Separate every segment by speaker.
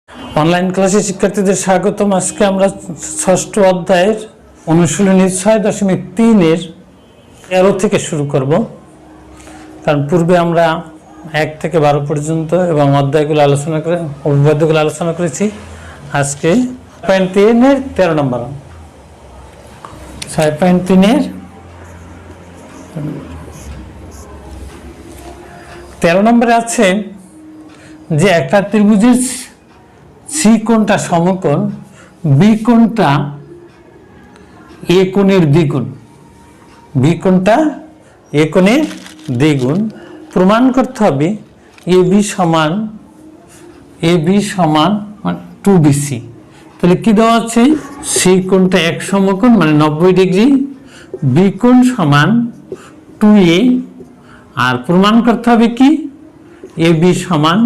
Speaker 1: Online ক্লাসে শিক্ষার্থীদের স্বাগতম। আজকে আমরা ষষ্ঠ অধ্যায়ের অনুশীলনী 6.3-এর 13 থেকে শুরু করব, কারণ পূর্বে আমরা 1 থেকে 12 পর্যন্ত এবং অধ্যায়গুলো অভিবাদ্যগুলো আলোচনা করেছি। আজকে 6.3-এর 13 নম্বর 6.3-এর 13 নম্বরে আছে যে একটা ত্রিভুজের সি কোণটা সমকোণ, বি কোণটা এ কোণের দ্বিগুণ, বি কোণটা এ কোণের দ্বিগুণ। প্রমাণ করতে হবে এ বি সমান 2bc। তাহলে কি দেওয়া আছে? সি কোণটা এক সমকোণ মানে 90 ডিগ্রি, বি কোণ সমান 2a, আর প্রমাণ করতে হবে কি এ বি সমান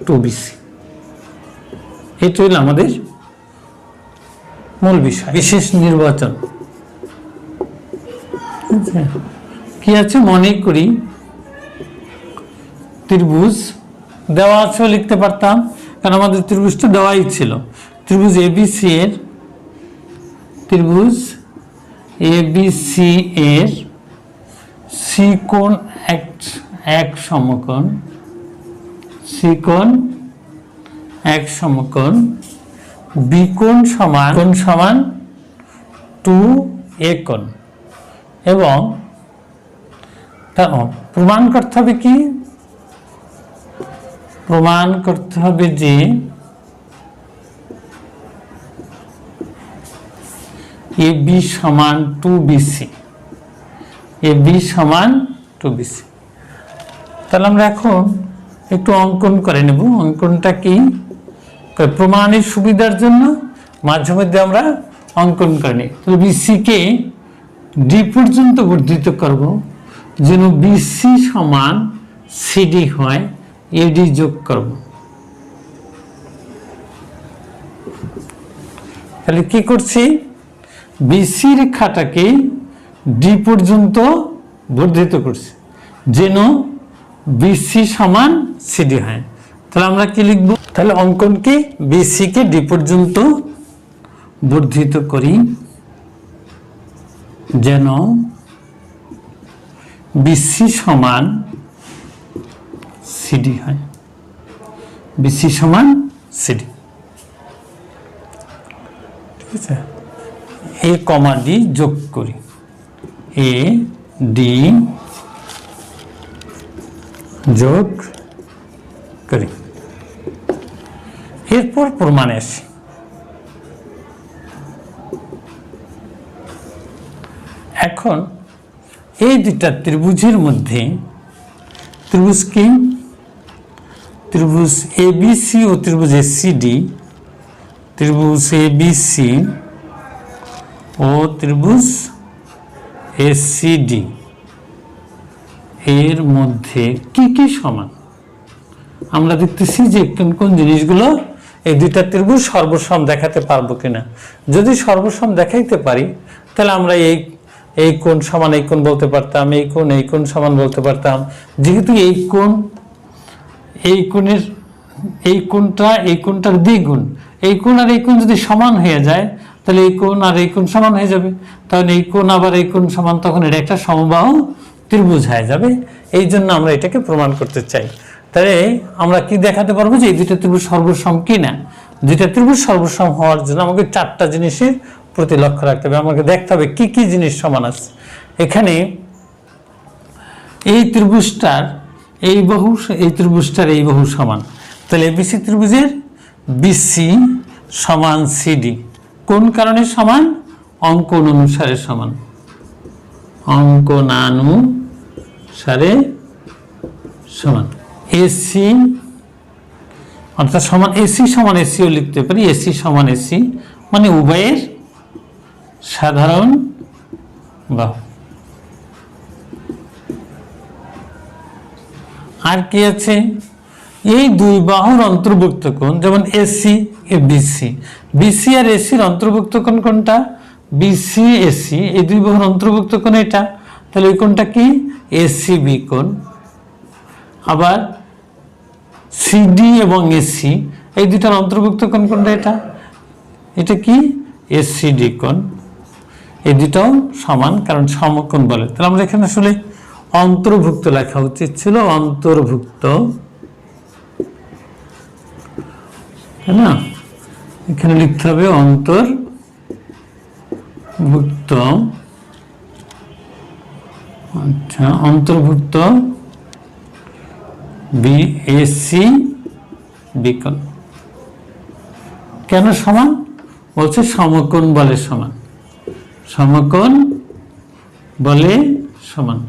Speaker 1: 2bc। এটা হলো আমাদের মূল বিষয়। বিশেষ নির্বাচন কি আছে মনে করি, ত্রিভুজ দেওয়া আছে লিখতে পারতাম, কারণ আমাদের ত্রিভুজটা দেওয়াই ছিল। ত্রিভুজ এবিসি এর সি কোণ এক সমকোণ, সি কোণ এক সমকোণ, বি কোণ সমান 2a কোণ, এবং প্রমাণ করতে হবে কি? প্রমাণ করতে হবে যে এ বি সমান 2bc, এ বি সমান 2bc। তাহলে আমরা এখন একটু অঙ্কন করে নেব। অঙ্কনটা কি? প্রমাণের সুবিধার জন্য মাঝে মধ্যে আমরা অঙ্কন করে নিই। তাহলে বিসিকে ডি পর্যন্ত বর্ধিত করব, যেন বিসি সমান সিডি হয়, এডি যোগ করব। তাহলে কি করছি? বিসি রেখাটাকে ডি পর্যন্ত বর্ধিত করছি, যেন বিসি সমান সিডি হয়। তাহলে আমরা কি লিখব? তাহলে অঙ্কনকে বিসি কে ডি পর্যন্ত বর্ধিত করি, যেন বিসি সমান সিডি হয়, বিসি সমান সিডি। ঠিক আছে, এ কমা ডি যোগ করি, এ ডি যোগ করি। এরপর প্রমাণে আসি। এখন এই দুটা ত্রিভুজের মধ্যে ত্রিভুজ কি? ত্রিভুজ এবিসি ও ত্রিভুজ এসিডি, ত্রিভুজ এবিসি ও ত্রিভুজ এসিডি এর মধ্যে কি কি সমান? আমরা দেখতেছি যে কোন কোন জিনিসগুলো এই দুইটা ত্রিভুজ সর্বসম দেখাতে পারবো কিনা। যদি সর্বসম দেখাইতে পারি, তাহলে আমরা এই কোণ সমান এই কোণ বলতে পারতাম, এই কোণ সমান বলতে পারতাম। যেহেতু এই কোণটার দ্বিগুণ, এই কোণ আর এই কোণ যদি সমান হয়ে যায়, তাহলে এই কোণ আর এই কোণ সমান হয়ে যাবে। তাহলে এই কোণ আবার এই কোণ সমান, তখন এটা একটা সমবাহু ত্রিভুজ হয়ে যাবে। এই জন্য আমরা এটাকে প্রমাণ করতে চাই। তাহলে আমরা কি দেখাতে পারবো যে এই দুইটা ত্রিভুজ সর্বসম কিনা। দুইটা ত্রিভুজ সর্বসম হওয়ার জন্য আমাকে 4টা জিনিসের প্রতি লক্ষ্য রাখতে হবে। আমাকে দেখতে হবে কি কি জিনিস সমান আছে। এখানে এই ত্রিভুজটার এই বাহু সমান। তাহলে এবিসি ত্রিভুজের বিসি সমান সিডি কোন কারণে সমান? অঙ্কন অনুসারে সমান, অঙ্কনানুসারে সমান। এসি অর্থাৎ সমান, এসি সমান এসিও লিখতে পারি, এসি সমান এসি মানে উভয়ের সাধারণ বাহু। আর কি আছে? এই দুই বাহুর অন্তর্ভুক্ত কোণ, যেমন এসি বিসি, বিসি আর এসির অন্তর্ভুক্ত কোণ কোনটা? বিসি এসি, এই দুই বাহুর অন্তর্ভুক্ত কোণ এটা। তাহলে এই কোণটা কি? এসিবি কোণ। আবার সিডি এবং এসি এই দুটার অন্তর্ভুক্ত কোণ কোনটা? এটা কি এসিডি কোণ। এই দুটাও সমান, কারণ সমকোণ বলে। তাহলে আমরা এখানে আসলে অন্তর্ভুক্ত লেখা উচিত ছিল, অন্তর্ভুক্ত, তাই না? এখানে লিখতে হবে অন্তর্ভুক্ত। আচ্ছা, অন্তর্ভুক্ত বিএসি বিকোণ। কেন সমান? বলছে সমকোণ বলে সমান, সমকোণ বলে সমান।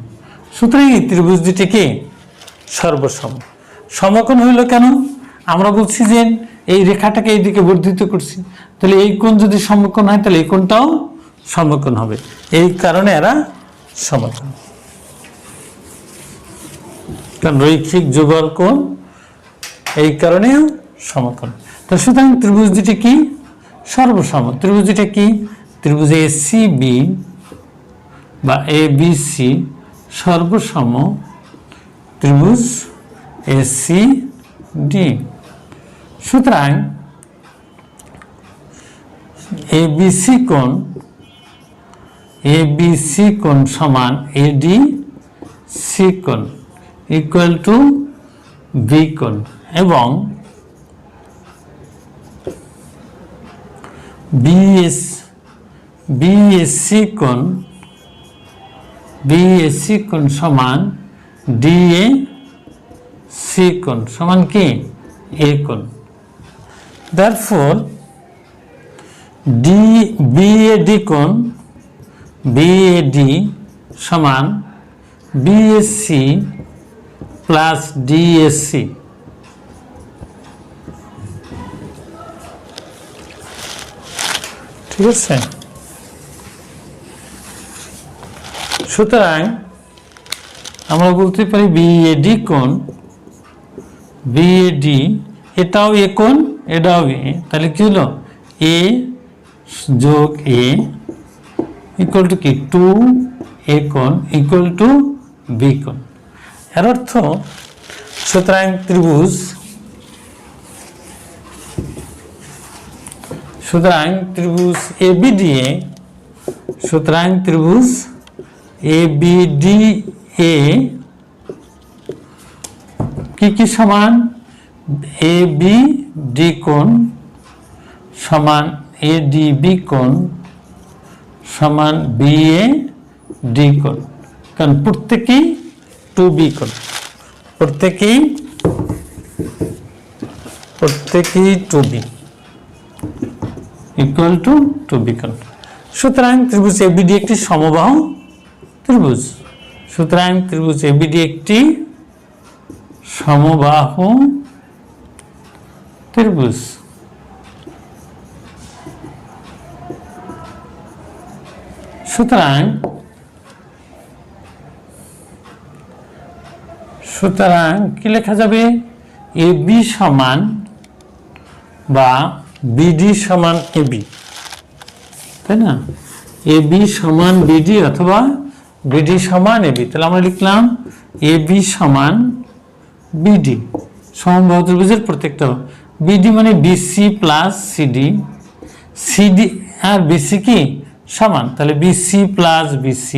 Speaker 1: সুতরাং এই ত্রিভুজ দুটিকে সর্বসম। সমকোণ হইল কেন? আমরা বলছি যে এই রেখাটাকে এইদিকে বর্ধিত করছি, তাহলে এই কোণ যদি সমকোণ হয় তাহলে এই কোণটাও সমকোণ হবে, এই কারণে এরা সমকোণ। কারণ রৈখিক যুগল কোণ, এই কারণেও সমকোণ। তো সুতরাং ত্রিভুজ দুটি কি? সর্বসম। ত্রিভুজ দুটি কি? ত্রিভুজ এসিবি বা এবিসি সর্বসম ত্রিভুজ এসিডি। সুতরাং এবিসি কোণ সমান এডি সি কোণ ইকুয়াল টু বি কোণ, এবং বিএসি কোণ সমান ডিএ সি কোণ সমান কি? এ কোণ। Therefore BAD সমান BSC প্লাস DSC। ঠিক আছে? সুতরাং আমরা বলতে পারি BAD কোণ, BAD এটাও এ কোণ, এটাও এ, তাহলে কি হলো? এ যোগ এ ইকুয়াল টু কি? 2A কোণ ইকুয়াল টু বি কোণ। এর অর্থ সুতরাং ত্রিভুজ ABDA, সুতরাং ত্রিভুজ ABDA কি সমান? ABD কোণ সমান ADB কোণ সমান BAD কোণ, কারণ প্রত্যেকেই 2B কোণ, প্রত্যেকেই 2B ইকুয়াল টু 2B কোণ। সুতরাং ত্রিভুজ ABD একটি সমবাহু ত্রিভুজ। সুতরাং ত্রিভুজ ABD একটি সমবাহু ত্রিভুজ। সুতরাং কি লেখা যাবে? AB সমান বা BD সমান AB, তাই না? AB সমান BD অথবা BD সমান AB। তাহলে আমরা লিখলাম AB সমান BD, সমবাহু ত্রিভুজের প্রত্যেকটা। BD মানে BC প্লাস CD আর BC কি সমান, তাহলে BC plus BC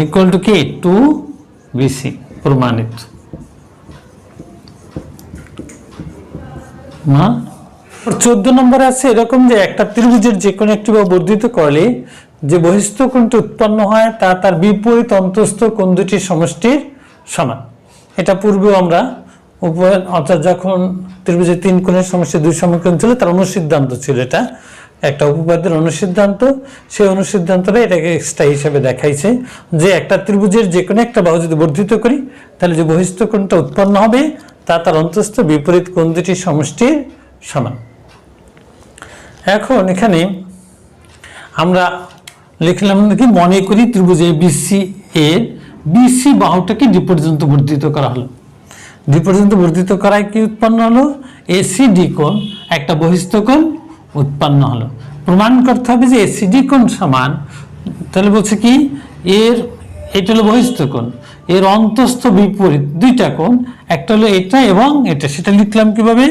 Speaker 1: equal to কি? 2BC প্রমাণিত। না 14 নম্বরে আছে এরকম যে একটা ত্রিভুজের যে কোনো একটি বর্ধিত করলে যে বহিস্থ কোণটি উৎপন্ন হয় তা তার বিপরীত অন্তঃস্থ কোণ দুটির সমষ্টির সমান। এটা পূর্বেও আমরা অর্থাৎ যখন ত্রিভুজের 3 কোণের সমষ্টি 2 সমকোণ ছিল তার অনুসিদ্ধান্ত ছিল, এটা একটা উপপাদ্যের অনুসিদ্ধান্ত। সেই অনুসিদ্ধান্তটা এটাকে এক্সট্রা হিসেবে দেখাইছে যে একটা ত্রিভুজের যে কোনো একটা বাহু যদি বর্ধিত করি তাহলে যে বহিস্থ কোণটা উৎপন্ন হবে তা তার অন্তঃস্থ বিপরীত কোণ দুটির সমষ্টির সমান। এখন এখানে আমরা লিখলাম কি? মনে করি ত্রিভুজ ABC এর BC বাহুটাকে ডি পর্যন্ত বর্ধিত করা হলো। ডি পর্যন্ত বর্ধিত করায় কি উৎপন্ন হলো? ACD কোণ, একটা বহিস্থ কোণ উৎপন্ন হলো। প্রমাণ করতে হবে যে ACD কোণ সমান, তাহলে বলছে কি? এর এটা হলো বহিস্থ কোণ, এর অন্তস্থ বিপরীত দুইটা কোণ, একটা হলো এটা এবং এটা, সেটা লিখলাম কিভাবে,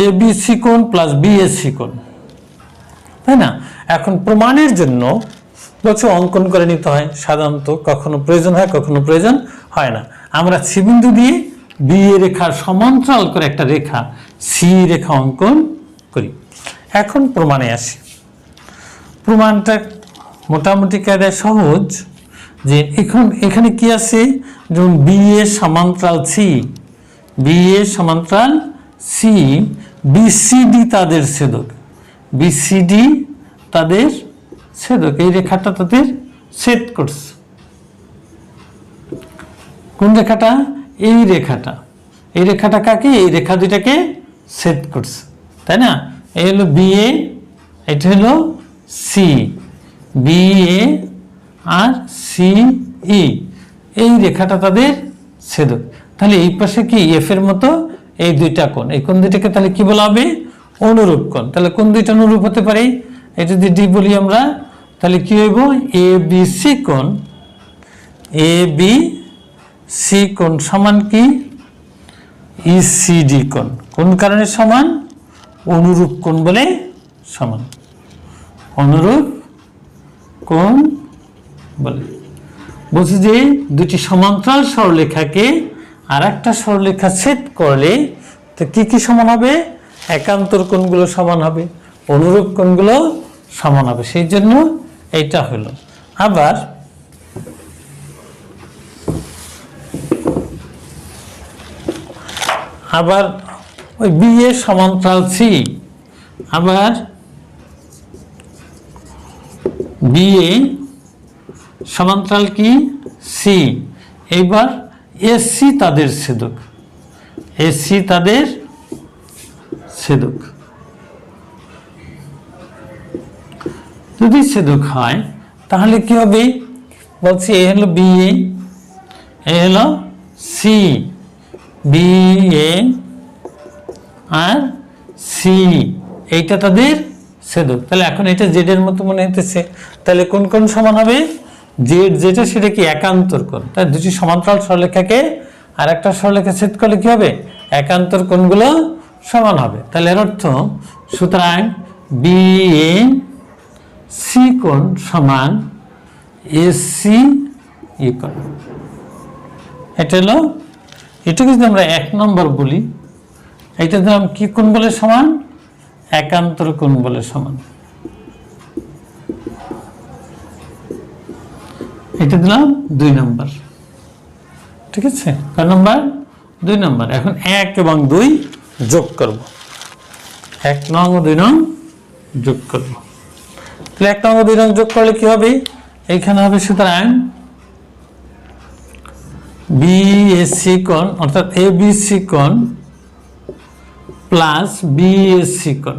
Speaker 1: এবিসি কোণ প্লাস বিএসি কোণ, তাই না? এখন প্রমাণের জন্য বলছে অঙ্কন করে নিতে হয়, সাধারণত কখনো প্রয়োজন হয় কখনো প্রয়োজন হয় না। আমরা সি বিন্দু দিয়ে বি এ রেখার সমান্তরাল করে একটা রেখা সি রেখা অঙ্কন করি। এখন প্রমাণে আসি। প্রমাণটা মোটামুটি কায়দায় সহজ, যে এখানে কি আছে, যেমন বি এ সমান্তরাল সি, বি এ সমান্তরাল সি, বিসিডি তাদের ছেদক, বিসিডি তাদের ছেদক, এই রেখাটা তাদের ছেদ করছে। কোন রেখাটা? এই রেখাটা, এই রেখাটা কাকে? এই রেখা দুইটাকে ছেদ করছে, তাই না? এই হলো বি এ, এটা হলো C, B A R C E, এই রেখাটা তাদের ছেদক। তাহলে এই পাশে কি এফ এর মতো এই দুইটা কোণ, এই কোণ দুইটাকে তাহলে কি বলা হবে? অনুরূপ কোণ। তাহলে কোন দুইটা অনুরূপ হতে পারে? এই যদি ডি বলি আমরা, তাহলে কি হইব? এ বি সি কোণ, এ বি সি কোণ সমান কি? ইসিডি কোণ। কোন কারণে সমান? অনুরূপ কোণ বলে সমান, অনুরূপ কোণ বলে। বলছি যে দুটি সমান্তরাল সরলরেখাকে আর একটা সরলরেখা ছেদ করলে তো কি কি সমান হবে? একান্তর কোণগুলো সমান হবে, অনুরূপ কোণগুলো সমান হবে, সেই জন্য এইটা হলো। আবার ওই বি এ সমান্তরাল সি, আবার বি এ সমান্তরাল কি? সি, এইবার এসি তাদের ছেদক, এসি তাদের ছেদক। যদি ছেদক হয় তাহলে কি হবে? বলছি এ হলো বি এ হলো C, B A R C, এইটা তাদের ছেদক। তাহলে এখন এটা জেড এর মতো মনে হতেছে, তাহলে কোন কোণ সমান হবে? জেড যেটা সেটা কি? একান্তর কোণ। তাই দুটি সমান্তরাল সরলরেখাকে আর একটা সরলরেখা ছেদ করলে কি হবে? একান্তর কোণগুলো সমান হবে। তাহলে এর অর্থ, সুতরাং বি এ সি কোণ সমান এসি ই কোণ। এটা হলো, এটাকে যদি আমরা 1 নম্বর বলি, এইটা দিলাম কি কোণ বলে সমান? একান্তর কোণ বলে সমান। এটা দিলাম 2 নম্বর, ঠিক আছে? কয় নম্বর? 2 নম্বর। এখন 1 এবং 2 যোগ করব, 1 নং ও 2 নং যোগ করব। তাহলে 1 নং ও 2 নং যোগ করলে কি হবে? এইখানে হবে সুতরাং বিএসি কোণ অর্থাৎ এবিসি কোণ প্লাস বিএসি কোণ।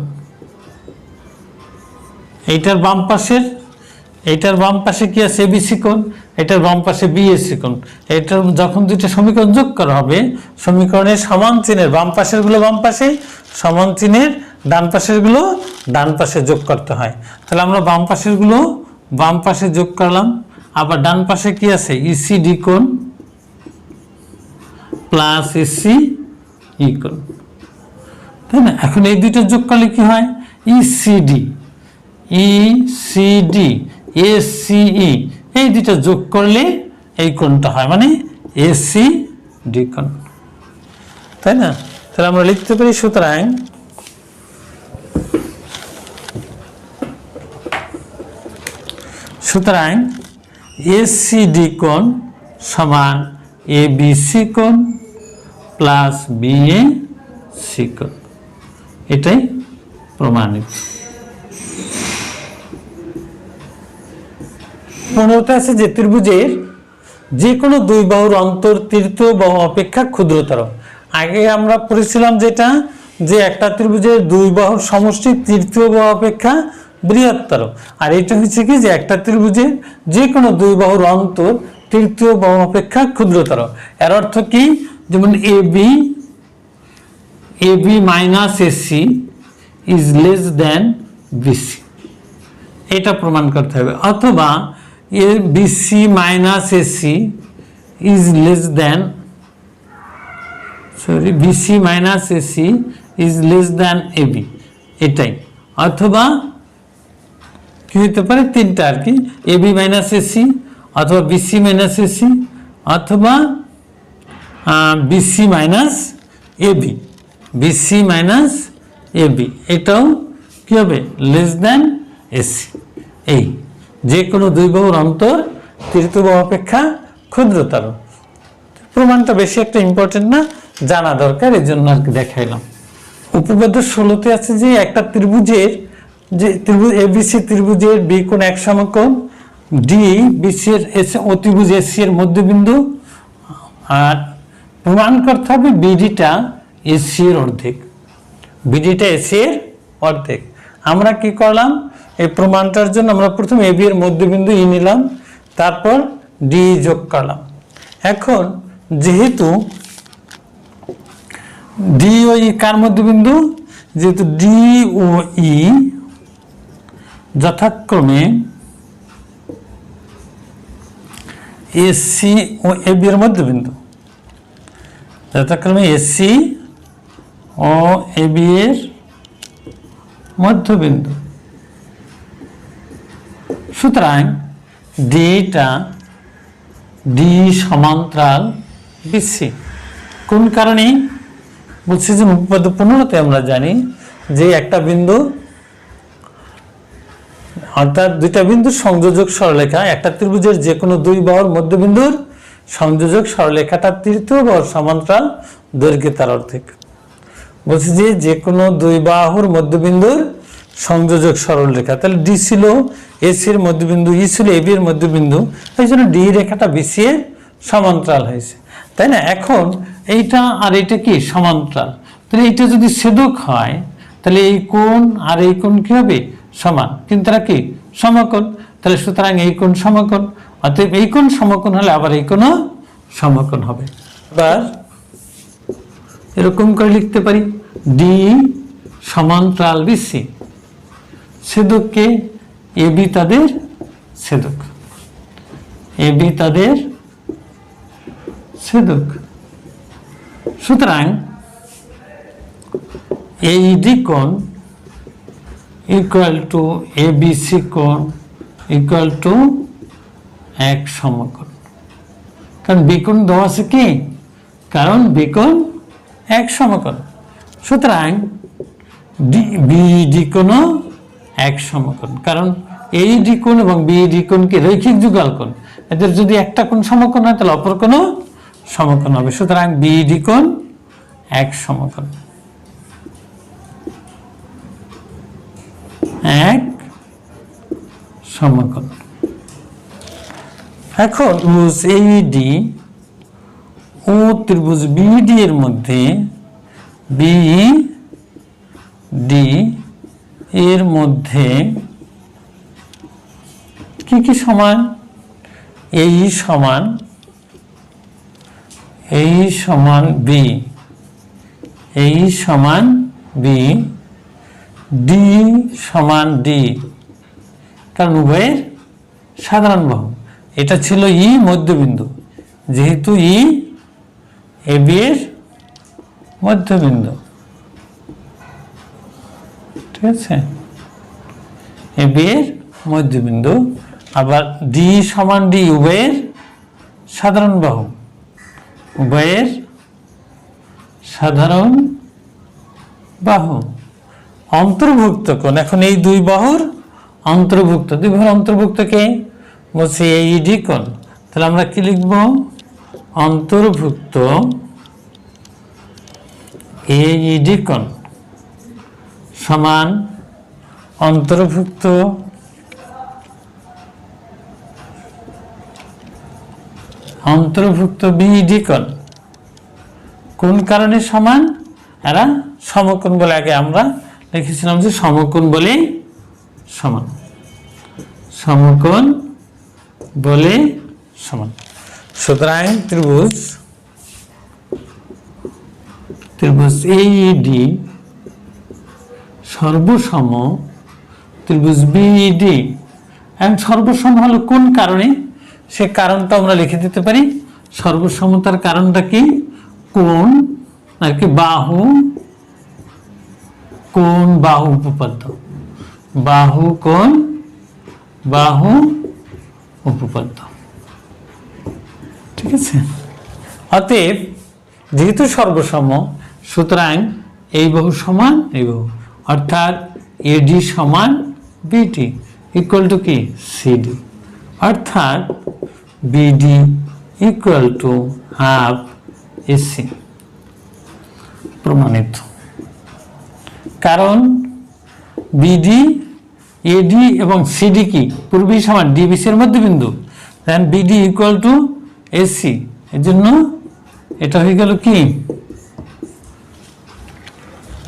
Speaker 1: এইটার বাম পাশে কি আছে? এবিসি কোণ, এটার বাম পাশে বিএসি কোণ। এটার যখন দুইটা সমীকরণ যোগ করা হবে, সমীকরণের সমান চিহ্নের বাম পাশের গুলো বাম পাশে, সমান চিহ্নের ডান পাশের গুলো ডান পাশে যোগ করতে হয়। তাহলে আমরা বাম পাশের গুলো বাম পাশে যোগ করলাম, আবার ডান পাশে কি আছে? ইসিডি কোণ প্লাস এসি ই কোণ, তাই না? এখন এই দুইটা যোগ করলে কি হয়? ইসিডি, ইসিডি, এসিই, এই দুইটা যোগ করলে এই কোণটা হয়, মানে এসি ডি কোণ, তাই না? তাহলে আমরা লিখতে পারি সুতরাং এসিডি কোণ সমান এবিসি কোণ প্লাস বিএসি কোণ, এটাই প্রমাণিত। 15তে আছে যে ত্রিভুজের যে কোনো দুই বাহুর অন্তর তৃতীয় বাহু অপেক্ষা ক্ষুদ্রতর। আগে আমরা পড়েছিলাম যেটা, যে একটা ত্রিভুজের দুই বাহুর সমষ্টি তৃতীয় বাহু অপেক্ষা বৃহত্তর, আর এটা হচ্ছে কি যে একটা ত্রিভুজের যে কোনো দুই বাহুর অন্তর তৃতীয় বাহু অপেক্ষা ক্ষুদ্রতর। এর অর্থ কি? যেমন A B minus A C is less than B C, এটা প্রমাণ করতে হবে। অথবা A B C minus A C is less than, sorry, B C minus A C is less than A B, এটাই। অথবা কি হতে পারে, তিনটা আর কি, এবি মাইনাস এসি, অথবা বিসি মাইনাস এসি, অথবা B C minus A B, B C minus A B, এটাও কি হবে, লেস দেন এসি। এই যে কোনো দুই বাহুর অন্তর তৃতীয় বাহু অপেক্ষা ক্ষুদ্রতর। প্রমাণটা বেশি একটা ইম্পর্টেন্ট না, জানা দরকার, এই জন্য আর কি দেখাইলাম। উপপাদ্য 16-তে আছে যে একটা ত্রিভুজের, যে ত্রিভুজ এবিসি ত্রিভুজের বি কোণ এক সমকোণ, ডি বিসি এর অতিভুজ এসি এর মধ্যবিন্দু, আর প্রমাণ করতে হবে বিডিটা এসি এর অর্ধেক, বিডিটা এসি এর অর্ধেক। আমরা কি করলাম, এই প্রমাণটার জন্য আমরা প্রথমে এবি এর মধ্যবিন্দু ই নিলাম, তারপর ডি যোগ করলাম। এখন যেহেতু ডি ও ই কার মধ্যবিন্দু, যেহেতু ডি ও ই যথাক্রমে এসি ও এবি এর মধ্যবিন্দু, যথাক্রমে এসি ও এবি এর মধ্যবিন্দু, সুতরাং ডিটা ডি সমান্তরাল বিসি। কোন কারণে বলছি, যে উপপাদ্য 15-তে আমরা জানি যে একটা বিন্দু, অর্থাৎ দুইটা বিন্দুর সংযোজক সরলরেখা, একটা ত্রিভুজের যে কোনো দুই বাহুর মধ্যবিন্দুর সংযোজক সরলরেখাটা তৃতীয় বাহুর সমান্তরাল, দৈর্ঘ্যে তার অর্ধেক। বলছি যে কোনো দুই বাহুর মধ্যবিন্দুর সংযোজক সরলরেখা, তাহলে ডি ছিল এসি এর মধ্যবিন্দু, ই ছিল এবি এর মধ্যবিন্দু, এই জন্য ডি রেখাটা বিসি এর সমান্তরাল হয়েছে, তাই না? এখন এইটা আর এইটা কি সমান্তরাল, তাহলে এইটা যদি ছেদক হয় তাহলে এই কোণ আর এই কোণ কি হবে, সমান, কিন্তু তারা কি সমকোণ, তাহলে সুতরাং এই কোণ সমকোণ, অতএব এই কোণ সমকোণ হলে আবার এই কোণও সমকোণ হবে। এবার এরকম করে লিখতে পারি, ডি সমান্তরাল বিসি, ছেদককে এবি তাদের ছেদক, এবি তাদের ছেদক, সুতরাং এইডি কোণ ইকুয়াল টু এবিসি কোণ ইকুয়াল টু এক সমকোণ, কারণ বিকোণ দেওয়া আছে কি, কারণ বিকোণ এক সমকোণ, সুতরাং বিডি কোণও এক সমকোণ, কারণ এইডি কোণ এবং বিডি কোণ কি রৈখিক যুগল কোণ, এদের যদি একটা কোণ সমকোণ হয় তাহলে অপর কোণও সমকোণ হবে, সুতরাং বিডি কোণ এক সমকোণ, এক সমকোণ। এখন ত্রিভুজ এইডি ও ত্রিভুজ বিডি এর মধ্যে, বিডি এর মধ্যে কি কি সমান, এই সমান বি, এই সমান বি, ডি সমান ডি, কারণ উভয়ের সাধারণ বাহু, এটা ছিল ই মধ্যবিন্দু, যেহেতু ই এবি এর মধ্যবিন্দু, ঠিক আছে, এবি এর মধ্যবিন্দু, আবার ডি সমান ডি উভয়ের সাধারণ বাহু, উভয়ের সাধারণ বাহু, অন্তর্ভুক্ত কোণ, এখন এই দুই বাহুর অন্তর্ভুক্ত, দুই বাহুর অন্তর্ভুক্ত কে বলছে এইডি কোণ, তাহলে আমরা কি লিখব, অন্তর্ভুক্ত এইডি কোণ সমান অন্তর্ভুক্ত বিডি কোণ। কোন কারণে সমান, এরা সমকোণ বলে আগে আমরা লিখেছিলাম যে সমকোণ বলে সমান, সমকোণ বলে সমান, সুতরাং ত্রিভুজ এইডি সর্বসম ত্রিভুজ বিডি এখন সর্বসম হলো কোন কারণে, সে কারণটা আমরা লিখে দিতে পারি। সর্বসমতার কারণটা কি? কোণ আর কি বাহু, কোণ বাহু উপপাদ্য, বাহু কোণ বাহু উপপাদ্য। ঠিক আছে, অতএব যেহেতু সর্বসম সুতরাং এই বাহু সমান এই বাহু, অর্থাৎ এডি সমান বিডি ইকুয়াল টু কি সিডি, অর্থাৎ BD equal to half AC. প্রমাণিত। কারণ বিডি এডি এবং সিডি কি পূর্বেই সমান, ডিবিসি এর মধ্যবিন্দু, দেন বিডি ইকুয়াল টু এসি, এর জন্য এটা হয়ে গেল কি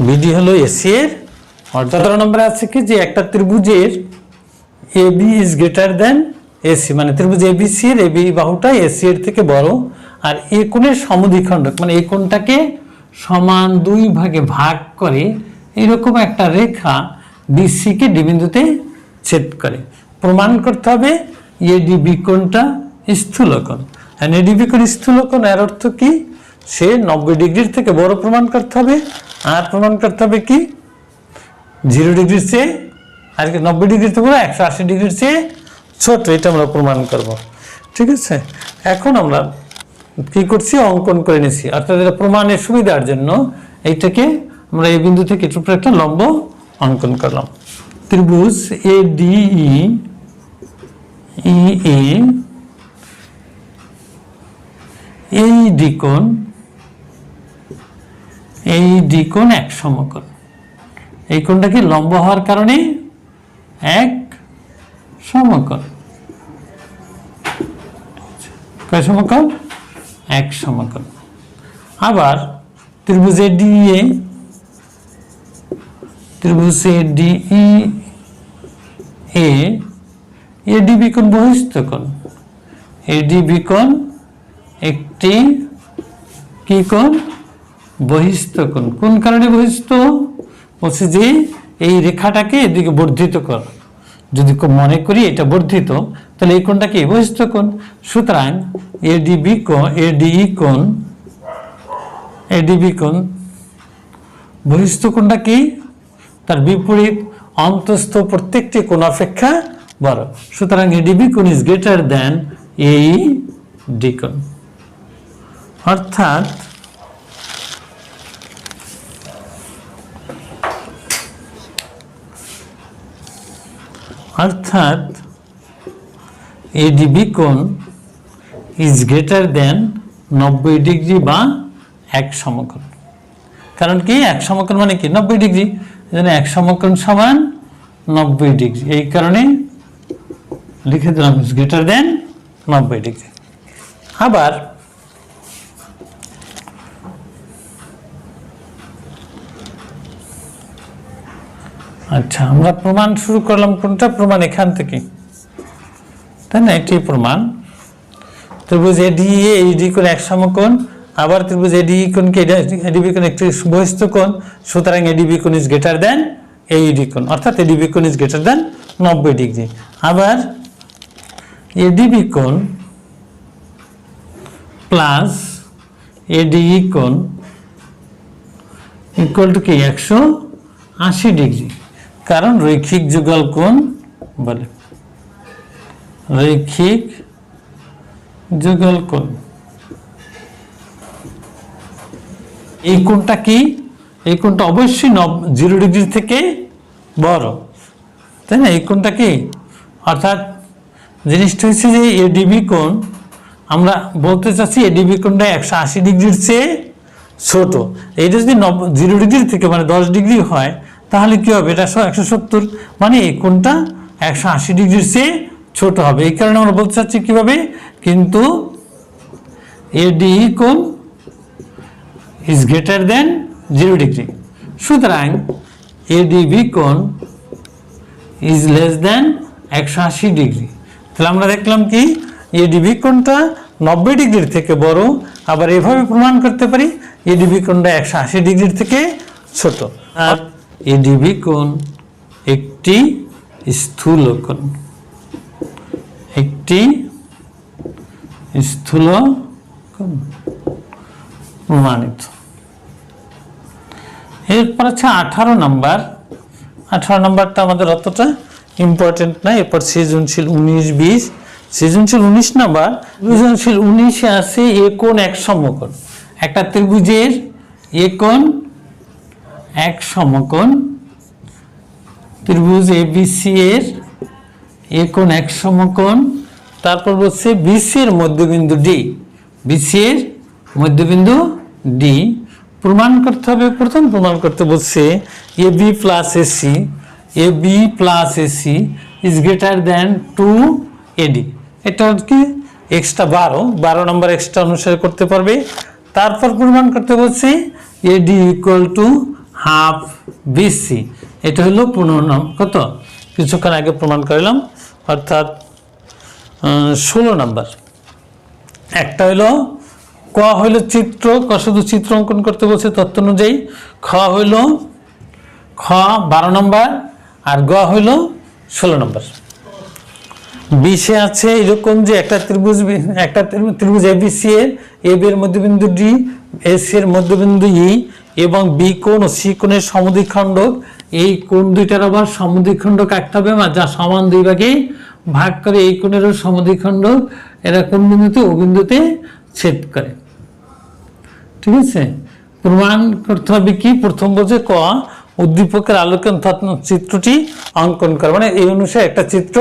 Speaker 1: বিডি হলো এসি এর। 17 নম্বরে আছে কি যে একটা ত্রিভুজের AB is greater than AC, মানে ত্রিভুজ এবিসি এর এবি বাহুটা এসি এর থেকে বড়, আর এ কোণের সমদ্বিখণ্ডক মানে এই কোণটাকে সমান 2 ভাগে ভাগ করে এরকম একটা রেখা বিসি কে ডি বিন্দুতে ছেদ করে। প্রমাণ করতে হবে এডিবি কোণটা স্থূলকোণ। এডিবি কোণ স্থূলকোণ এর অর্থ কি? সে 90 ডিগ্রির থেকে বড় প্রমাণ করতে হবে, আর প্রমাণ করতে হবে কি 0 ডিগ্রির চেয়ে আর কি 90 ডিগ্রির থেকে 180 ডিগ্রির চেয়ে ছোট, এটা আমরা প্রমাণ করব। ঠিক আছে, এখন আমরা কি করছি অঙ্কন করে নিছি, অর্থাৎ এটা প্রমাণের সুবিধার জন্য এইটাকে আমরা এই বিন্দু থেকে ছোট একটা লম্ব অঙ্কন করলাম। ত্রিভুজ এডিই ইএ এই ডিকোণ এক সমকোণ, এই কোণটাকে লম্ব হওয়ার কারণে এক সমকোণ। কয় সমকোণ? এক সমকোণ। আবার ত্রিভুজ এডিএ এডিবি কোণ বহিস্থ কোণ, এডিবি কোণ একটি কি কোণ? বহিস্থ কোণ। কোন কারণে বহিস্থ? বলছে যে এই রেখাটাকে এদিকে বর্ধিত কর, যদি মনে করি এটা বর্ধিত তাহলে এই কোণটা কি বহিস্থ কোণ। সুতরাং এডিবি কোণ বহিস্থ কোণটা কি? তার বিপরীত অন্তস্থ প্রত্যেকটি কোণ অপেক্ষা বড়, সুতরাং এডিবি কোণ ইজ গ্রেটার দেন এইডি কোণ। অর্থাৎ এডিবি কোণ ইজ গ্রেটার দেন 90 ডিগ্রি বা এক সমকোণ। কারণ কি এক সমকোণ মানে কি 90 ডিগ্রি, এজন্য এক সমকোণ সমান 90 ডিগ্রি, এই কারণে লিখে দিলাম ইজ গ্রেটার দেন 90 ডিগ্রি। আবার আচ্ছা, আমরা প্রমাণ শুরু করলাম কোনটা? প্রমাণ এখান থেকে, তাই না? এটি প্রমাণ। ত্রিভুজ এডিএ এইডি কোণ এক সমকোণ, আবার ত্রিভুজ এডিই কোণকে এডিবি কোণ একটি বহিস্থ কোণ, সুতরাং এডিবি কোণ ইজ গ্রেটার দেন এইডি কোণ, অর্থাৎ এডিবি কোণ ইজ গ্রেটার দেন 90 ডিগ্রি। আবার এডিবি কোণ প্লাস এডিই কোণ ইকুয়াল টু কি 180 ডিগ্রি, কারণ রৈখিক যুগল কোণ বলে, রৈখিক যুগল কোণ। এই কোণটা কি? এই কোণটা অবশ্যই 0 ডিগ্রি থেকে বড়, তাই না? এই কোণটা কি? অর্থাৎ জিনিসটা হচ্ছে যে এডিবি কোণ, আমরা বলতে চাচ্ছি এডিবি কোণটা 180 ডিগ্রির চেয়ে ছোট। এইটা যদি 0 ডিগ্রি থেকে মানে 10 ডিগ্রি হয় তাহলে কি হবে? এটা 170, মানে এই কোণটা 180 ডিগ্রির চেয়ে ছোট হবে। এই কারণে আমরা বলতে চাচ্ছি কিভাবে, কিন্তু এডিই কোণ ইজ গ্রেটার দেন 0 ডিগ্রি, সুতরাং এডিবি কোণ ইজ লেস দেন 180 ডিগ্রি। তাহলে আমরা দেখলাম কি এডিবি কোণটা 90 ডিগ্রির থেকে বড়, আবার এভাবে প্রমাণ করতে পারি এডিবি কোণটা 180 ডিগ্রির থেকে ছোট। আর এডিবি কোণ একটি স্থূল কোণ। একটি স্থূল কোণ প্রমাণিত। এরপর আছে 18 নম্বর। 18 নম্বরটা আমাদের অতটা ইম্পর্টেন্ট না। এরপর সৃজনশীল 19-20। সৃজনশীল 19 নম্বর। সৃজনশীল 19-এ আছে এ কোণ এক সমকোণ। একটা ত্রিভুজের এ কোণ এক সমকোণ, ত্রিভুজ এবিসি এর এ কোণ এক সমকোণ। তারপর বলছে বিসি এর মধ্যবিন্দু ডি, বিসি এর মধ্যবিন্দু ডি প্রমাণ করতে হবে। প্রথম প্রমাণ করতে বলছে A B plus A C, A B plus A C is greater than 2 A D. এটা কি এক্সট্রা 12 নম্বর এক্সট্রা অনুসারে করতে পারবে। তারপর প্রমাণ করতে বলছে AD equal to half BC. এটা হলো 15 কত কিছুক্ষণ আগে প্রমাণ করলাম, অর্থাৎ 16 নম্বর। একটা হইলো ক হইল চিত্র, ক শুধু চিত্র অঙ্কন করতে বলছে তথ্য অনুযায়ী। খ হইল 12 নম্বর, আর গ হইল 16 নম্বর। 20-এ আছে এরকম যে একটা ত্রিভুজ এবিসি এর এ বি এর মধ্যবিন্দু ডি, এসি এর মধ্যবিন্দু ই এবং বি কোণ ও সি কোণের সমদ্বিখণ্ডক। এই কোণ দুইটার আবার সমদ্বিখণ্ডক আঁকতে হবে, যা সমান দুই ভাগে ভাগ করে। এই কোণেরও সমদ্বিখণ্ডক, এরা কোন বিন্দুতে? ও বিন্দুতে ছেদ করে। ঠিক আছে, প্রমাণ করতে হবে কি? প্রথম বলছে ক উদ্দীপকের আলোকে চিত্রটি অঙ্কন করে, মানে এই অনুসারে একটা চিত্র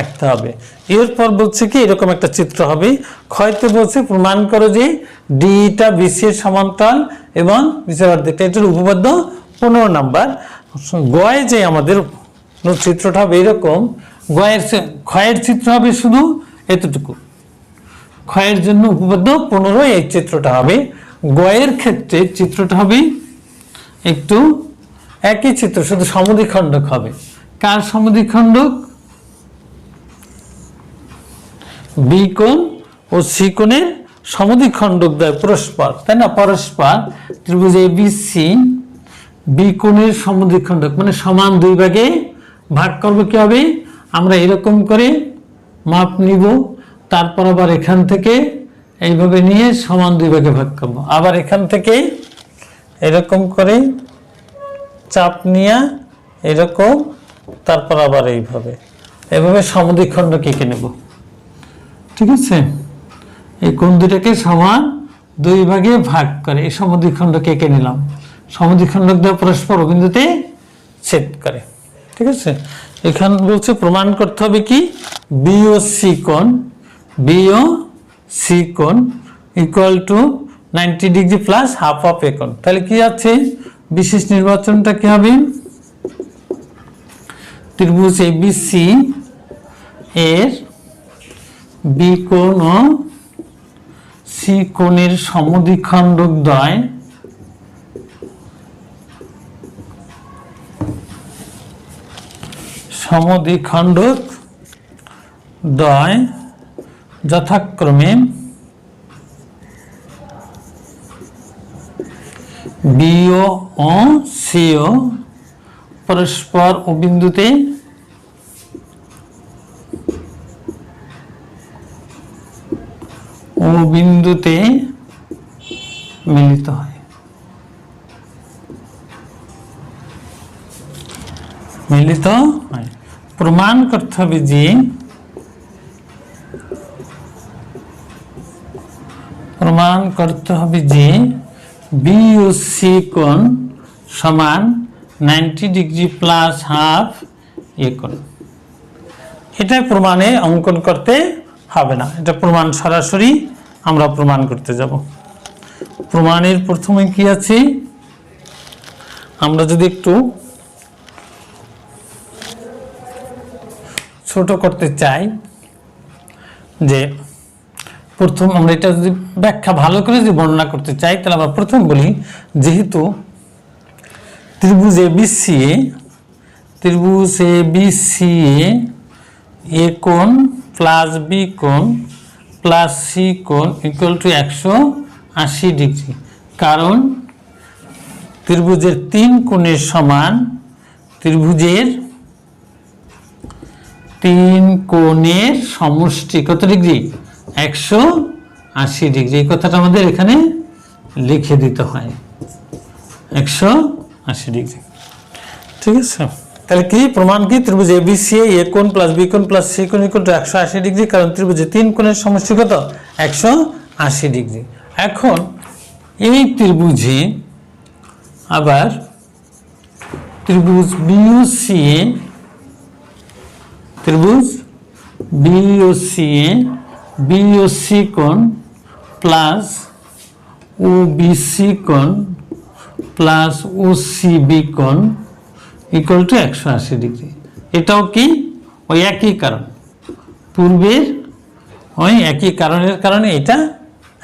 Speaker 1: আঁকতে হবে। এরপর বলছে কি এরকম একটা চিত্র হবে। ক্ষয়তে বলছে প্রমাণ করো যে ডিটা বিসি এর সমান্তরাল এবং বিসির অর্ধেকটা, এটার উপপাদ্য 15 নম্বর। গয়ে যে আমাদের চিত্রটা হবে এরকম, ক্ষয়ের চিত্র হবে শুধু এতটুকু। ক্ষয়ের জন্য উপপাদ্য 15 এই চিত্রটা হবে। গয়ের ক্ষেত্রে চিত্রটা হবে একটু একই চিত্র, শুধু সমদ্বিখণ্ডক হবে। কার সমদ্বিখণ্ডক? বি কোণ ও সি কোণের সমদ্বিখণ্ডক দ্বয় পরস্পর, তাই না? পরস্পর ত্রিভুজ এবিসি বি কোণের সমদ্বিখণ্ডক, মানে সমান দুই ভাগে ভাগ করবো। কি হবে? আমরা এরকম করে মাপ নিব, তারপর আবার এখান থেকে এইভাবে নিয়ে সমান দুই ভাগে ভাগ করবো। আবার এখান থেকে এরকম করে চাপ নিয়ে এরকম, তারপর আবার এইভাবে সমদ্বিখণ্ডক এঁকে নেব। ঠিক আছে, এই কোণ দুটাকে সমান দুই ভাগে ভাগ করে এই সমদ্বিখণ্ডক এঁকে নিলাম। সমদ্বিখণ্ডক দ্বয় পরস্পর বিন্দুতে ছেদ করে। ঠিক আছে, এখানে বলছে প্রমাণ করতে হবে কি বি ও সি কোণ, বি ও সি কোণ equal to 90 degree plus half of A কোণ। তাহলে কি আছে? বিশেষ নির্বাচনটা কি হবে? ত্রিভুজ এবিসি এর বি কোণ ও সি কোণের সমদ্বিখণ্ডক দ্বয় যথাক্রমে বিও ও সিও পরস্পর ও বিন্দুতে মিলিত হয়। প্রমাণ করতে হবে যে বি ও সি কোণ সমান 90 ডিগ্রি প্লাস হাফ এ কোণ। এটা প্রমাণে অঙ্কন করতে হবে না, এটা প্রমাণ সরাসরি আমরা প্রমাণ করতে যাব। প্রমাণের প্রথমে কি আছে? আমরা যদি একটু ছোট করতে চাই, যে প্রথম আমরা এটা যদি ব্যাখ্যা ভালো করে যদি বর্ণনা করতে চাই, তাহলে আমরা প্রথম বলি যেহেতু ত্রিভুজ এবিসি এ কোণ প্লাস বি কোণ প্লাস সি কোণ ইকুয়াল টু 180 ডিগ্রি, কারণ ত্রিভুজের 3 কোণের সমান, ত্রিভুজের তিন কোণের সমষ্টি কত ডিগ্রি? 180 ডিগ্রি। এই কথাটা আমাদের এখানে লিখে দিতে হয়, 180 ডিগ্রি। ঠিক আছে, তাহলে কি প্রমাণ? কি ত্রিভুজ এবিসি এ কোণ প্লাস বি কোণ প্লাস সি কোণ ইকুয়াল টু 180 ডিগ্রি, কারণ ত্রিভুজে তিন কোণের সমষ্টি কত? 180 ডিগ্রি। এখন এই ত্রিভুজে আবার ত্রিভুজ বিওসি এ, ত্রিভুজ বিওসি এ বিওসি কোণ প্লাস ওবিসি কোণ প্লাস ওসিবি কোণ ইকুয়াল টু 180 ডিগ্রি। এটাও কি ওই একই কারণ, পূর্বের ওই একই কারণের কারণে এটা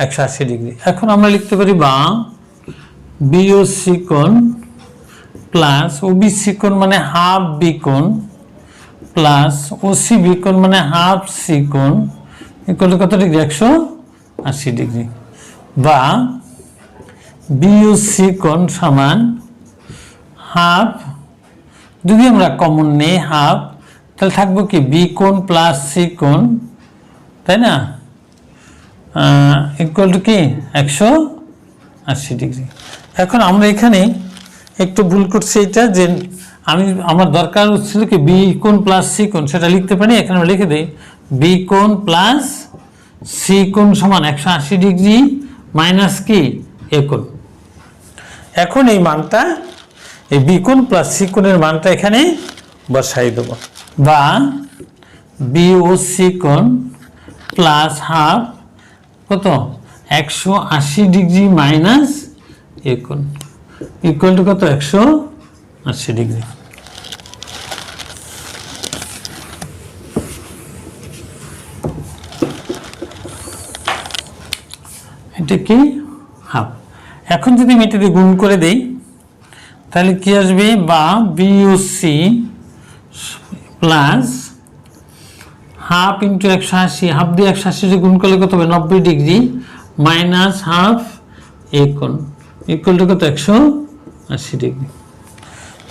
Speaker 1: 180 ডিগ্রি। এখন আমরা লিখতে পারি বা বিওসি কোণ প্লাস ওবিসি কোণ মানে হাফ বি কোণ প্লাস ওসিবি কোণ মানে হাফ সি কোণ ইকুয়াল টু কত ডিগ্রি? 180 ডিগ্রি। বা বিওসি কোণ সমান হাফ, যদি আমরা কমন নেই হাফ, তাহলে থাকবো কি বি কোণ প্লাস সি কোণ, তাই না, ইকুয়াল টু কি 180 ডিগ্রি। এখন আমরা এখানে একটু ভুল করছি, এটা যে আমার দরকার ছিল কি বি কোণ প্লাস সি কোণ, সেটা লিখতে পারি। এখানে আমরা লিখে দিই বি কোণ প্লাস সি কোণ সমান 180 ডিগ্রি মাইনাস কি এ কোণ। এখন এই মানটা, এই বি কোণ প্লাস সি কোণের মানটা এখানে বসাই দেব। বা বিওসি কোণ প্লাস হাফ কত? 180 ডিগ্রি মাইনাস এ কোণ ইকুয়াল টু কত? 180 ডিগ্রি। এটা কি হাফ। এখন যদি আমি এটা দিয়ে গুণ করে দেই তাহলে কি আসবে? বা BOC plus half into 180, half দিয়ে 180 গুণ করলে কত হবে? 90 ডিগ্রি মাইনাস হাফ এ কোণ ইকুয়াল টু কত? 180 ডিগ্রি।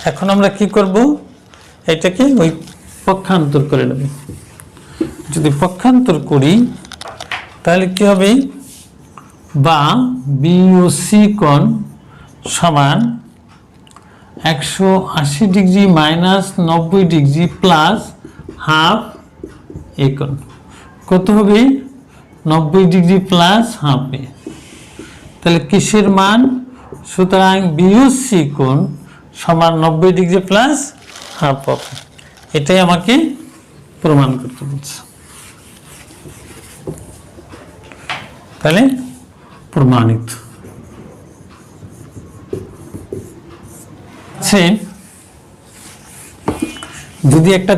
Speaker 1: এখন আমরা কি করব? এটাকে ওই পক্ষান্তর করে নেব। যদি পক্ষান্তর করি তাহলে কি হবে? বা বিওসি কোণ সমান 180 degree minus 90 degree plus half A কোণ কত হবে? 90 ডিগ্রি প্লাস হাফ এ। তাহলে কিসের মান? সুতরাং বিওসি কোণ সমান 90 ডিগ্রি প্লাস হাফ হবে। এটাই আমাকে প্রমাণ করতে বলছে। তাহলে প্রমাণিত। যদি একটা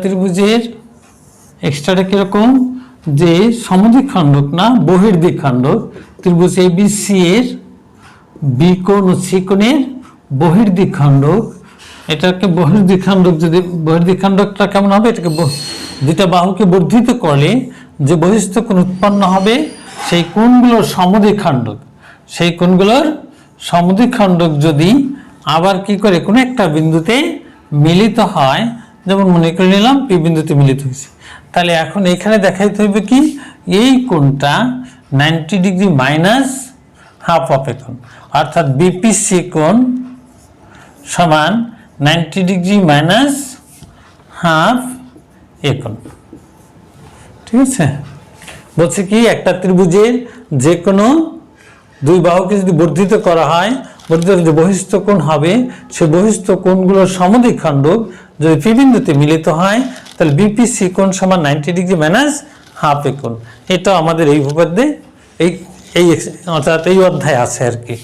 Speaker 1: ত্রিভুজের এক্সট্রাটা কিরকম, যে সমদ্বিখণ্ডক না বহির্দ্বিখণ্ডক, ত্রিভুজ এবিসি এর বি কোণ ও সি কোণের বহির্দ্বিখণ্ডক, এটাকে বহির্দ্বিখণ্ডক, যদি বহির্দ্বিখণ্ডকটা কেমন হবে? এটাকে দুটা বাহুকে বর্ধিত করলে যে বহিস্থ কোণ উৎপন্ন হবে সেই কোণগুলোর সমদ্বিখণ্ডক, সেই কোণগুলোর সমদ্বিখণ্ডক যদি আবার কি করে কোনো একটা বিন্দুতে মিলিত হয়, যেমন মনে করে নিলাম পি বিন্দুতে মিলিত হয়েছে, তাহলে এখন এখানে দেখাইতে হবে কি এই কোণটা 90 degree minus half of A কোণ, অর্থাৎ বিপিসি কোণ সমান 90 ডিগ্রি মাইনাস হাফ এ কোণ। ঠিক আছে, বলছে কি একটা ত্রিভুজের যে কোনো দুই বাহুকে যদি বর্ধিত করা হয়, বর্ধিত যে বহিস্থ কোণ হবে সে বহিস্থ কোণগুলোর সমদ্বিখণ্ডক যদি পি বিন্দুতে মিলিত হয় তাহলে বিপিসি কোণ সমান 90 ডিগ্রি মাইনাস হাফ এ কোণ। এটা আমাদের এই উপপাদ্যে এই অর্থাৎ এই অধ্যায় আছে আর কি।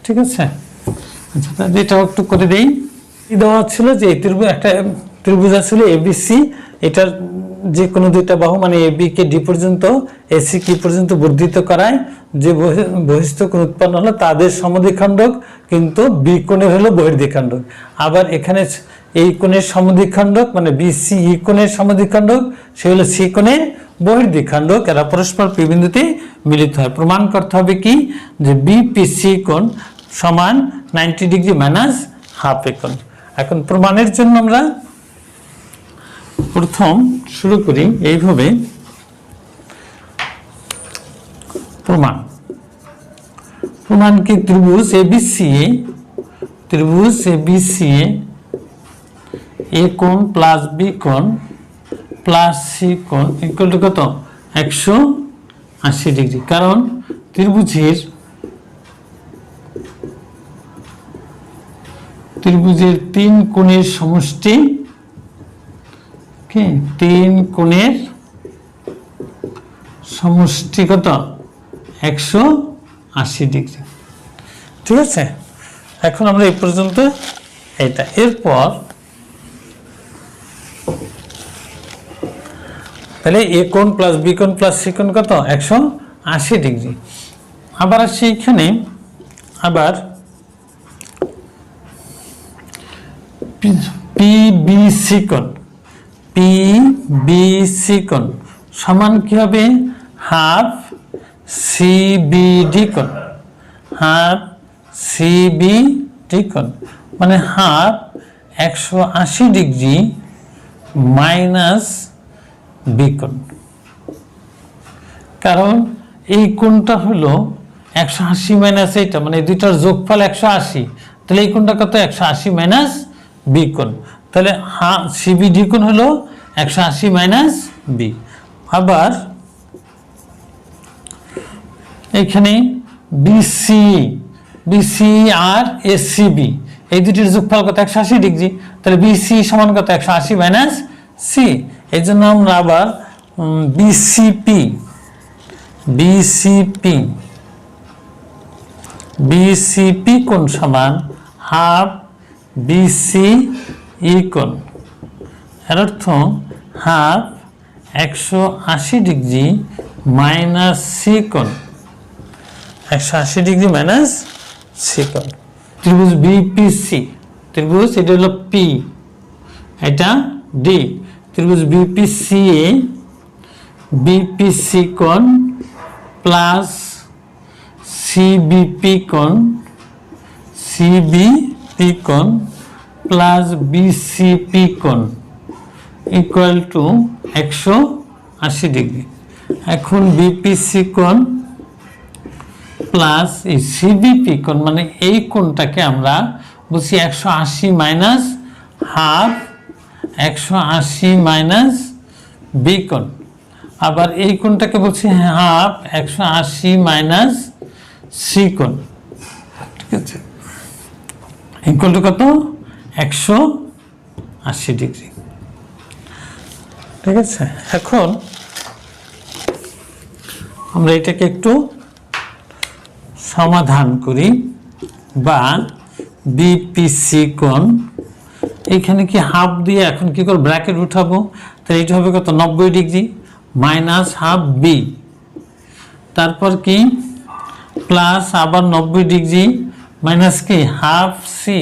Speaker 1: ঠিক আছে, আচ্ছা তাহলে এটাও একটু করে দেই। দেওয়া ছিল যে এই ত্রিভুজ, একটা ত্রিভুজ ছিল এবিসি, এটার যে কোনো দুইটা বাহু মানে এ বি কে ডি পর্যন্ত, এসি কি পর্যন্ত বর্ধিত করায় যে বহিস্থ কোণ উৎপন্ন হলো তাদের সমদ্বিখণ্ডক কিন্তু বি কোণের হলো বহির্দ্বিখণ্ডক। আবার এখানে এই কোণের সমদ্বিখণ্ডক মানে বিসি ই কোণের সমদ্বিখণ্ডক সে হলো সি কোণের বহির্দ্বিখণ্ডক, এরা পরস্পর পি বিন্দুতে মিলিত হয়। প্রমাণ করতে হবে কি যে বিপিসি কোণ সমান 90 ডিগ্রি মাইনাস হাফ এ কোণ। এখন প্রমাণের জন্য আমরা প্রথম শুরু করি এইভাবে। প্রমাণ কি ত্রিভুজ এবিসি এ কোণ প্লাস বি কোণ প্লাস সি কোণ ইকুয়াল টু কত 180 ডিগ্রি। কারণ ত্রিভুজের 3 কোণের সমষ্টি, 3 কোণের সমষ্টি কত 180 ডিগ্রি। ঠিক আছে, এখন আমরা এই পর্যন্ত এটা। এরপর তাহলে এ কোণ প্লাস বি কোণ প্লাস সি কোণ কত 180 ডিগ্রি। আবার আসি এখানে, আবার পিবিসি কোণ সমান কি হবে হাফ সিবিডি কোণ, মানে হাফ 180 ডিগ্রি মাইনাস বি কোণ। কারণ এই কোণটা হলো 180 মাইনাস এইটা, মানে দুইটার যোগফল 180, তাহলে এই কোণটা কত 180 মাইনাস বি কোণ। তাহলে সিবিডি কোণ হলো 180 মাইনাস বি। আবার এখানে বিসি আর এসিবি এই দুটির যোগফল কত 180 ডিগ্রি, তাহলে বিসি সমান কত 180 মাইনাস সি। এই জন্য আমরা আবার বিসিপি কোণ সমান হাফ বিসিই কোণ। এর অর্থ হাফ 180 ডিগ্রি মাইনাস সি কোণ, 180 ডিগ্রি মাইনাস সি কোণ। ত্রিভুজ বিপিসি, ত্রিভুজ এটা হলো পি, এটা ডি। ত্রিভুজ বিপিসি কোণ প্লাস সিবিপি কোণ প্লাস বিসিপি কোণ ইকুয়াল টু 180 ডিগ্রি। এখন বিপিসি কোণ প্লাস এই সিবিপি কোণ, মানে এই কোণটাকে আমরা বলছি 180 মাইনাস হাফ 180 মাইনাস বি কোণ। আবার এই কোণটাকে বলছি হাফ 180 মাইনাস সি কোণ। ঠিক আছে, ইকুয়াল টু কত 180 ডিগ্রি। ঠিক আছে, এখন আমরা এটাকে একটু সমাধান করি। বা বিপিসি কোণ, এখানে কি হাফ দিয়ে এখন কি করে ব্র্যাকেট উঠাবো, তাহলে এটা হবে কত 90 ডিগ্রি মাইনাস হাফ বি, তারপর কি প্লাস আবার 90 ডিগ্রি মাইনাস কি হাফ সি।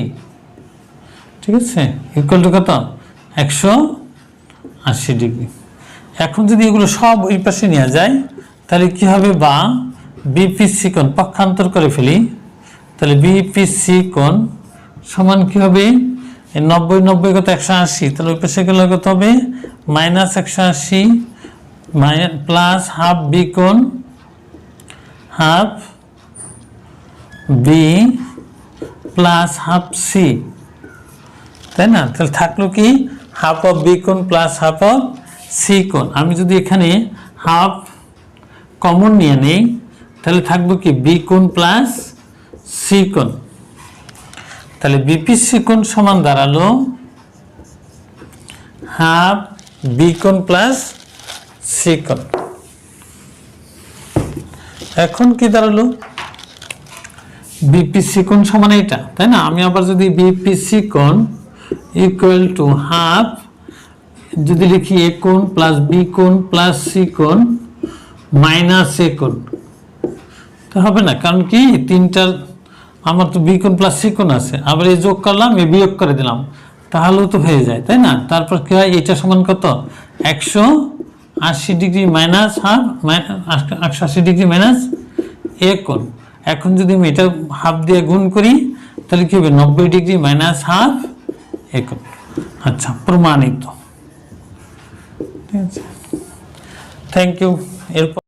Speaker 1: ঠিক আছে, ইকুয়াল টু কত 180 ডিগ্রি। এখন যদি এগুলো সব ওই পাশে নেওয়া যায় তাহলে কি হবে, বা বিপিসি কোণ পক্ষান্তর করে ফেলি, তাহলে বিপিসি কোণ সমান কি হবে 90 কত 180, তাহলে ওই পাশে গেলে কত হবে মাইনাস 180 প্লাস হাফ বি কোণ half B plus half C, তাই না? তাহলে থাকলো কি হাফ অফ বি কোণ প্লাস হাফ অফ সি কোণ। আমি যদি এখানে হাফ কমন নিয়ে নেই তাহলে থাকবো কি বি কোণ প্লাস সি কোণ। তাহলে বিপিসি কোণ সমান দাঁড়ালো হাফ বি কোণ প্লাস সি কোণ। এখন কি দাঁড়ালো, বিপিসি কোণ সমান এটা, তাই না? আমি আবার যদি বিপিসি কোণ ইকুয়াল টু হাফ যদি লিখি এ কোণ প্লাস বি কোণ প্লাস সি কোণ মাইনাস এ কোণ, তা হবে না। কারণ কি তিনটার আমার তো বি কোণ প্লাস সি কোণ আছে, আবার এই যোগ করলাম এ বিয়োগ করে দিলাম, তাহলেও তো হয়ে যায়, তাই না? তারপর কি হয়, এটা সমান কত 180 degree minus half 180 degree minus A কোণ। এখন যদি আমি এটা হাফ দিয়ে গুণ করি তাহলে কি হবে 90 ডিগ্রি মাইনাস হাফ একট। আচ্ছা, প্রমাণিত। ঠিক আছে, থ্যাংক ইউ। এরপর